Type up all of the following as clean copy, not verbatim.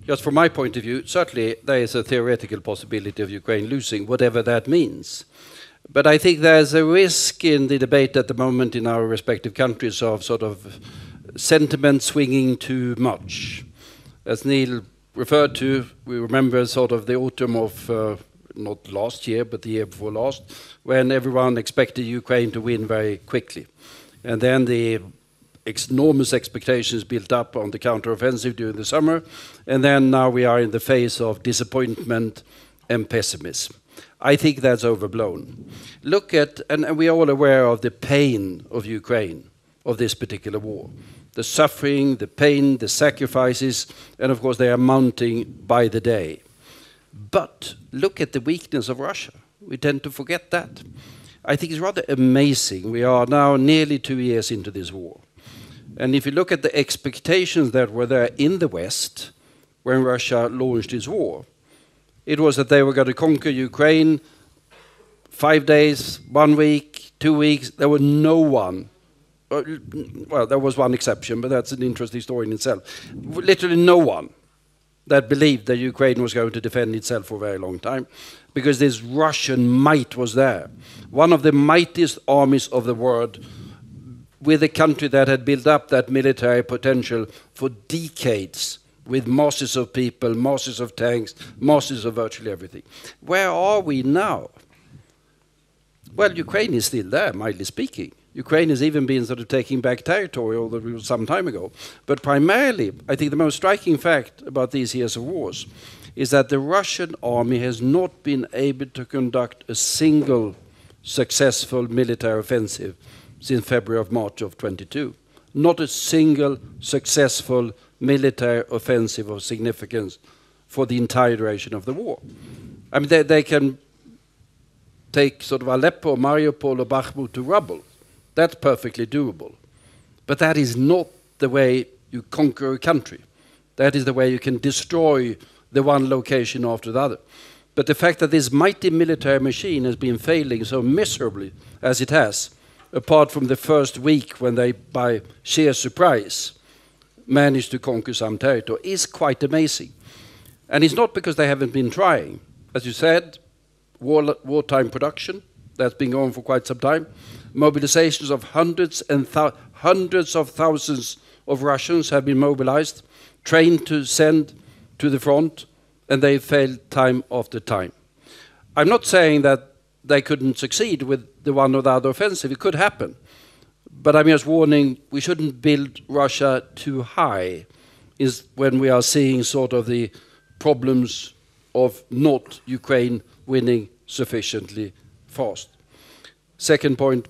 just from my point of view, certainly there is a theoretical possibility of Ukraine losing, whatever that means. But I think there's a risk in the debate at the moment in our respective countries of sort of sentiment swinging too much. As Niall referred to, we remember sort of the autumn of, not last year, but the year before last, when everyone expected Ukraine to win very quickly. And then the enormous expectations built up on the counteroffensive during the summer, and then now we are in the phase of disappointment and pessimism. I think that's overblown. Look at, and we are all aware of the pain of Ukraine, of this particular war. The suffering, the pain, the sacrifices, and of course they are mounting by the day. But look at the weakness of Russia. We tend to forget that. I think it's rather amazing. We are now nearly 2 years into this war. And if you look at the expectations that were there in the West when Russia launched its war, it was that they were going to conquer Ukraine 5 days, 1 week, 2 weeks. There was no one. Well, there was one exception, but that's an interesting story in itself. Literally no one that believed that Ukraine was going to defend itself for a very long time, because this Russian might was there. One of the mightiest armies of the world, with a country that had built up that military potential for decades, with masses of people, masses of tanks, masses of virtually everything. Where are we now? Well, Ukraine is still there, mildly speaking. Ukraine has even been sort of taking back territory, although it was some time ago. But primarily, I think the most striking fact about these years of wars is that the Russian army has not been able to conduct a single successful military offensive since February of March of 22. Not a single successful military offensive of significance for the entire duration of the war. I mean, they can take sort of Aleppo, Mariupol, or Bakhmut to rubble. That's perfectly doable. But that is not the way you conquer a country. That is the way you can destroy the one location after the other. But the fact that this mighty military machine has been failing so miserably as it has, apart from the first week when they, by sheer surprise, managed to conquer some territory, is quite amazing. And it's not because they haven't been trying. As you said, wartime production, that's been going for quite some time. Mobilizations of hundreds of thousands of Russians have been mobilized, trained to send to the front, and they failed time after time. I'm not saying that they couldn't succeed with the one or the other offensive. It could happen. But I'm just warning, we shouldn't build Russia too high is when we are seeing sort of the problems of not Ukraine winning sufficiently fast. Second point,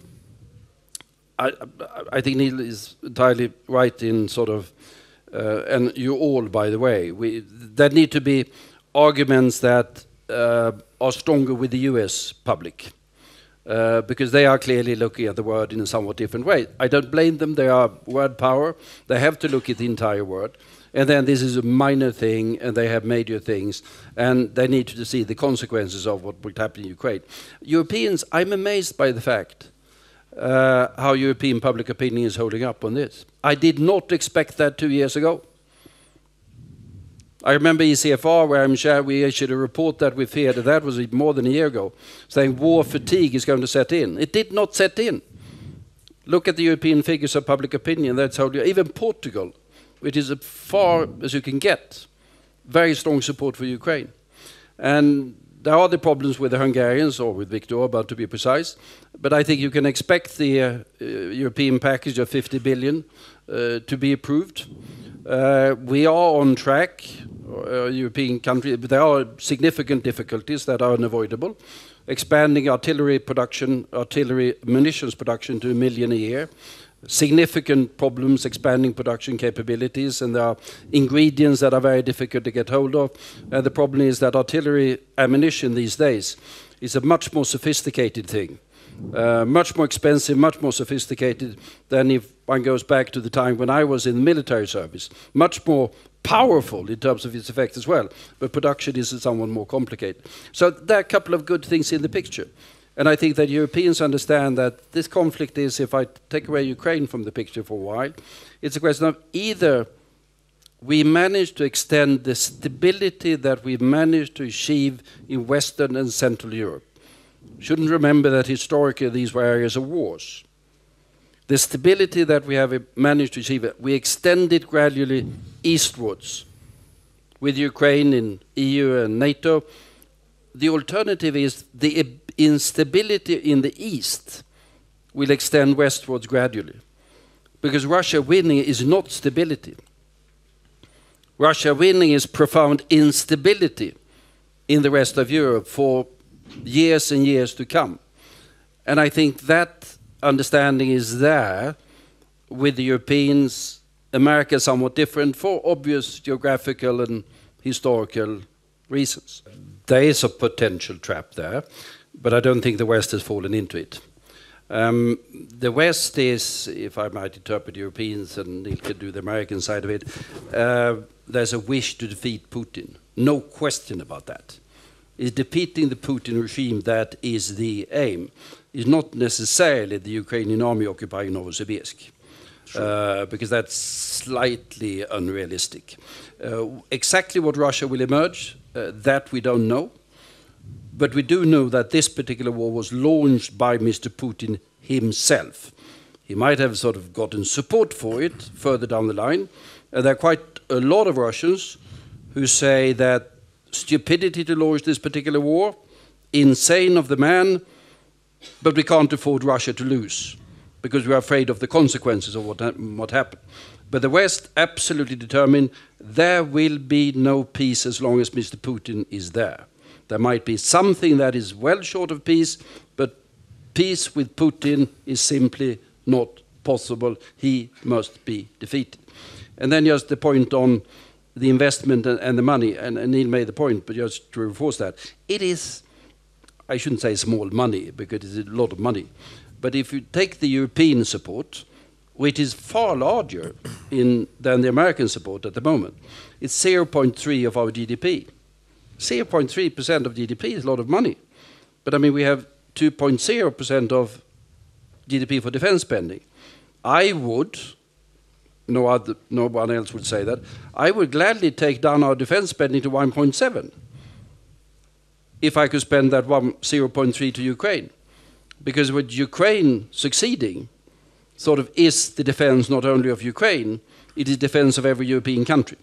I think Niall is entirely right in sort of, and you all, by the way, there need to be arguments that are stronger with the US public, because they are clearly looking at the world in a somewhat different way. I don't blame them. They are word power. They have to look at the entire world. And then this is a minor thing, and they have major things, and they need to see the consequences of what would happen in Ukraine. Europeans, I'm amazed by the fact how European public opinion is holding up on this. I did not expect that 2 years ago. I remember ECFR, where I'm sure we issued a report that we feared, that was more than a year ago, saying war fatigue is going to set in. It did not set in. Look at the European figures of public opinion. That's how even Portugal, which is as far as you can get, very strong support for Ukraine. And there are the problems with the Hungarians, or with Viktor Orbán to be precise, but I think you can expect the European package of 50 billion to be approved. We are on track, European countries, but there are significant difficulties that are unavoidable. Expanding artillery production, artillery munitions production to 1 million a year. Significant problems expanding production capabilities, and there are ingredients that are very difficult to get hold of. The problem is that artillery ammunition these days is a much more sophisticated thing, much more expensive, much more sophisticated than if one goes back to the time when I was in military service. Much more powerful in terms of its effect as well, but production is somewhat more complicated. So there are a couple of good things in the picture. And I think that Europeans understand that this conflict is, if I take away Ukraine from the picture for a while, it's a question of either we managed to extend the stability that we managed to achieve in Western and Central Europe. Shouldn't remember that historically these were areas of wars. The stability that we have managed to achieve, we extended gradually eastwards. With Ukraine in EU and NATO, the alternative is the instability in the east will extend westwards gradually. Because Russia winning is not stability. Russia winning is profound instability in the rest of Europe for years and years to come. And I think that understanding is there with the Europeans. America is somewhat different for obvious geographical and historical reasons. There is a potential trap there, but I don't think the West has fallen into it. The West is, if I might interpret Europeans, and Niall could do the American side of it, there's a wish to defeat Putin. No question about that. Is defeating the Putin regime that is the aim. It's not necessarily the Ukrainian army occupying Novosibirsk, because that's slightly unrealistic. Exactly what Russia will emerge, that we don't know. But we do know that this particular war was launched by Mr. Putin himself. He might have sort of gotten support for it further down the line. There are quite a lot of Russians who say that stupidity to launch this particular war, insane of the man, but we can't afford Russia to lose because we are afraid of the consequences of what happened. But the West absolutely determined there will be no peace as long as Mr. Putin is there. There might be something that is well short of peace, but peace with Putin is simply not possible. He must be defeated. And then just the point on the investment and the money, and Niall made the point, but just to reinforce that, it is, I shouldn't say small money, because it's a lot of money, but if you take the European support, which is far larger than the American support at the moment, it's 0.3 of our GDP. 0.3% of GDP is a lot of money. But I mean, we have 2.0% of GDP for defense spending. I would, no one else would say that, I would gladly take down our defense spending to 1.7 if I could spend that 0.3 to Ukraine. Because with Ukraine succeeding, sort of is the defense not only of Ukraine, it is defense of every European country.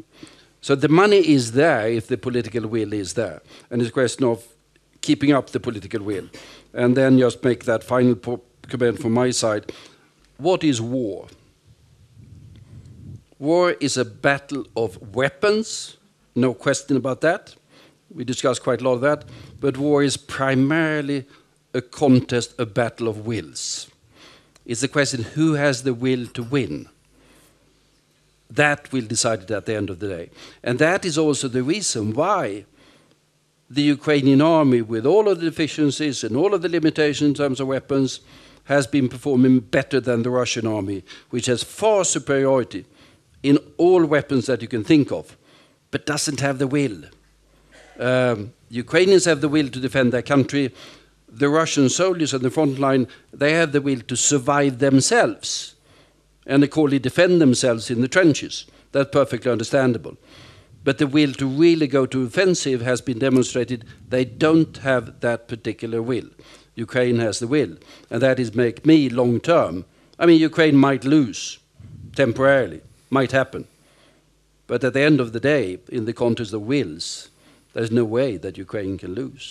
So the money is there if the political will is there. And it's a question of keeping up the political will. And then just make that final comment from my side. What is war? War is a battle of weapons, no question about that. We discussed quite a lot of that. But war is primarily a contest, a battle of wills. It's the question, who has the will to win? That will decide it at the end of the day. And that is also the reason why the Ukrainian army, with all of the deficiencies and all of the limitations in terms of weapons, has been performing better than the Russian army, which has far superiority in all weapons that you can think of, but doesn't have the will. Ukrainians have the will to defend their country. The Russian soldiers on the front line, they have the will to survive themselves and accordingly defend themselves in the trenches. That's perfectly understandable. But the will to really go to offensive has been demonstrated. They don't have that particular will. Ukraine has the will. And that is make me long-term. I mean, Ukraine might lose temporarily, might happen. But at the end of the day, in the context of wills, there's no way that Ukraine can lose.